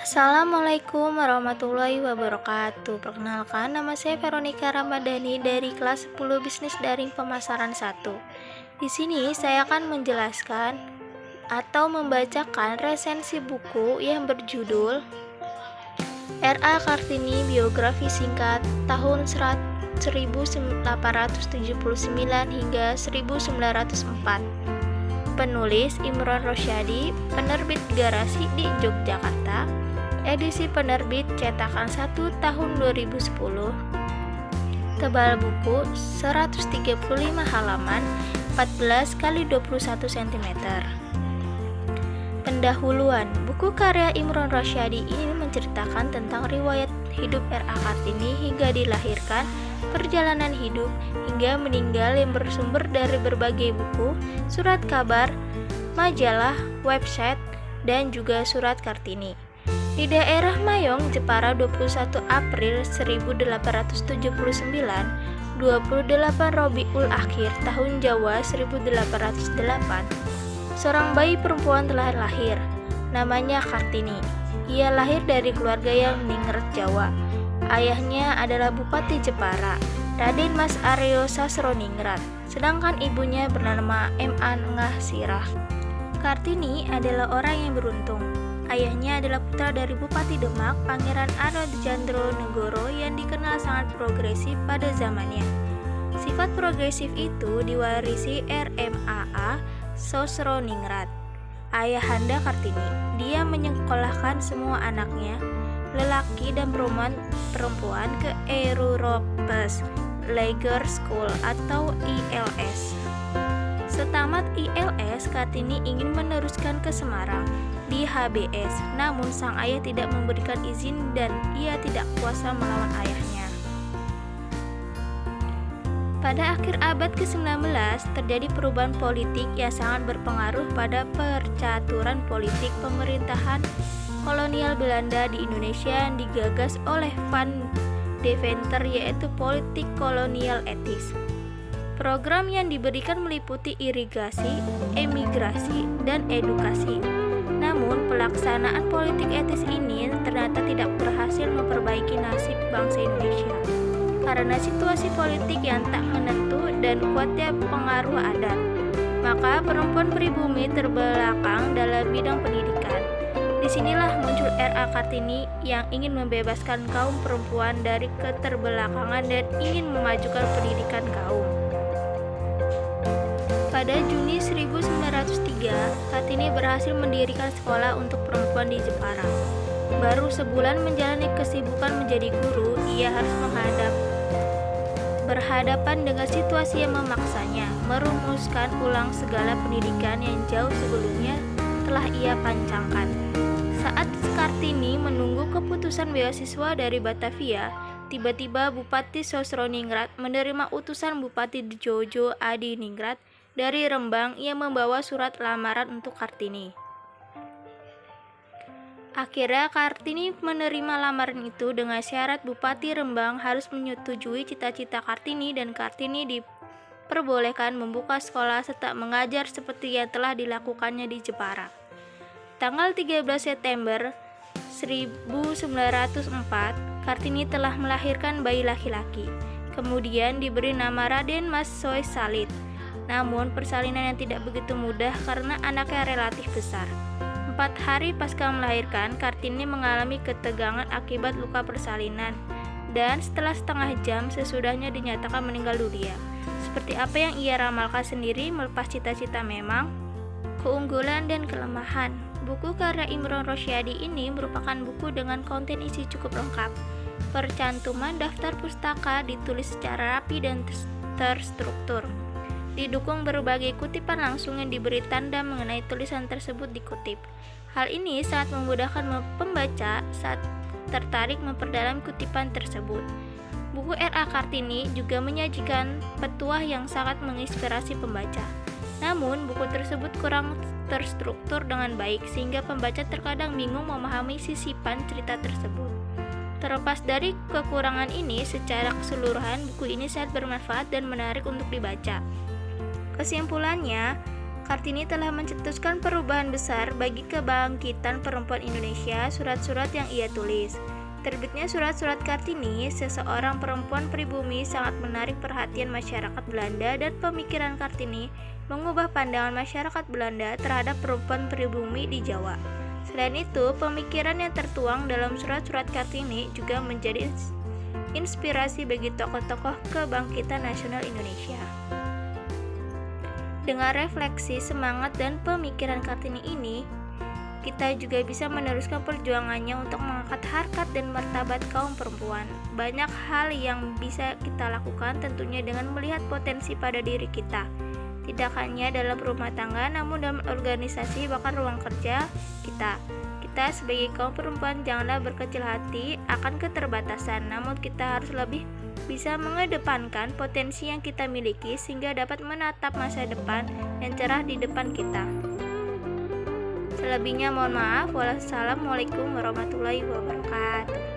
Assalamualaikum warahmatullahi wabarakatuh. Perkenalkan, nama saya Veronica Ramadhani dari kelas 10 Bisnis Daring Pemasaran 1. Di sini saya akan menjelaskan atau membacakan resensi buku yang berjudul R.A. Kartini Biografi Singkat tahun 1879 hingga 1904. Penulis Imron Rosyadi, penerbit Garasi di Yogyakarta, edisi penerbit cetakan 1 tahun 2010. Tebal buku 135 halaman, 14 x 21 cm. Pendahuluan. Buku karya Imron Rosyadi ini menceritakan tentang riwayat hidup R.A. Kartini hingga dilahirkan, perjalanan hidup, hingga meninggal yang bersumber dari berbagai buku, surat kabar, majalah, website, dan juga surat Kartini. Di daerah Mayong, Jepara 21 April 1879, 28 Robiul Akhir tahun Jawa 1808, seorang bayi perempuan telah lahir. Namanya Kartini. Ia lahir dari keluarga yang ningrat Jawa. Ayahnya adalah Bupati Jepara, Raden Mas Aryo Sasroningrat, sedangkan ibunya bernama M.A. Ngah Sirah. Kartini adalah orang yang beruntung. Ayahnya adalah putra dari Bupati Demak, Pangeran Arojandro Negoro yang dikenal sangat progresif pada zamannya. Sifat progresif itu diwarisi R.M.A.A. Sosroningrat, ayahanda Kartini. Dia menyekolahkan semua anaknya, lelaki dan perempuan ke Europes Lager School atau ILS. Setamat ILS, Kartini ingin meneruskan ke Semarang di HBS, namun sang ayah tidak memberikan izin dan ia tidak kuasa melawan ayahnya. Pada akhir abad ke-19, terjadi perubahan politik yang sangat berpengaruh pada percaturan politik pemerintahan kolonial Belanda di Indonesia yang digagas oleh Van Deventer, yaitu politik kolonial etis. Program yang diberikan meliputi irigasi, emigrasi, dan edukasi. Namun, pelaksanaan politik etis ini ternyata tidak berhasil memperbaiki nasib bangsa Indonesia. Karena situasi politik yang tak menentu dan kuatnya pengaruh adat, maka perempuan pribumi terbelakang dalam bidang pendidikan. Disinilah muncul R.A. Kartini yang ingin membebaskan kaum perempuan dari keterbelakangan dan ingin memajukan pendidikan kaum. Pada Juni 1903, Kartini berhasil mendirikan sekolah untuk perempuan di Jepara. Baru sebulan menjalani kesibukan menjadi guru, ia harus berhadapan dengan situasi yang memaksanya, merumuskan ulang segala pendidikan yang jauh sebelumnya telah ia pancangkan. Saat Kartini menunggu keputusan beasiswa dari Batavia, tiba-tiba Bupati Sosroningrat menerima utusan Bupati Jojo Adiningrat dari Rembang yang membawa surat lamaran untuk Kartini. Akhirnya Kartini menerima lamaran itu dengan syarat Bupati Rembang harus menyetujui cita-cita Kartini dan Kartini diperbolehkan membuka sekolah serta mengajar seperti yang telah dilakukannya di Jepara. Tanggal 13 September 1904, Kartini telah melahirkan bayi laki-laki. Kemudian diberi nama Raden Mas Soy Salit. Namun persalinan yang tidak begitu mudah karena anaknya relatif besar. 4 hari pasca melahirkan, Kartini mengalami ketegangan akibat luka persalinan dan setelah setengah jam sesudahnya dinyatakan meninggal dunia. Seperti apa yang ia ramalkan sendiri, melepas cita-cita memang. Keunggulan dan kelemahan. Buku karya Imron Rosyadi ini merupakan buku dengan konten isi cukup lengkap. Percantuman daftar pustaka ditulis secara rapi dan terstruktur. Didukung berbagai kutipan langsung yang diberi tanda mengenai tulisan tersebut dikutip. Hal ini sangat memudahkan pembaca saat tertarik memperdalam kutipan tersebut. Buku R.A. Kartini juga menyajikan petuah yang sangat menginspirasi pembaca. Namun, buku tersebut kurang terstruktur dengan baik sehingga pembaca terkadang bingung memahami sisipan cerita tersebut. Terlepas dari kekurangan ini, secara keseluruhan buku ini sangat bermanfaat dan menarik untuk dibaca. Kesimpulannya, Kartini telah mencetuskan perubahan besar bagi kebangkitan perempuan Indonesia. Surat-surat yang ia tulis. Terbitnya surat-surat Kartini, seseorang perempuan pribumi, sangat menarik perhatian masyarakat Belanda, dan pemikiran Kartini mengubah pandangan masyarakat Belanda terhadap perempuan pribumi di Jawa. Selain itu, pemikiran yang tertuang dalam surat-surat Kartini juga menjadi inspirasi bagi tokoh-tokoh kebangkitan nasional Indonesia. Dengan refleksi, semangat, dan pemikiran Kartini ini, kita juga bisa meneruskan perjuangannya untuk mengangkat harkat dan martabat kaum perempuan. Banyak hal yang bisa kita lakukan tentunya dengan melihat potensi pada diri kita. Tidak hanya dalam rumah tangga, namun dalam organisasi bahkan ruang kerja kita. Kita sebagai kaum perempuan janganlah berkecil hati akan keterbatasan, namun kita harus lebih bisa mengedepankan potensi yang kita miliki sehingga dapat menatap masa depan yang cerah di depan kita. Selebihnya mohon maaf. Wassalamualaikum warahmatullahi wabarakatuh.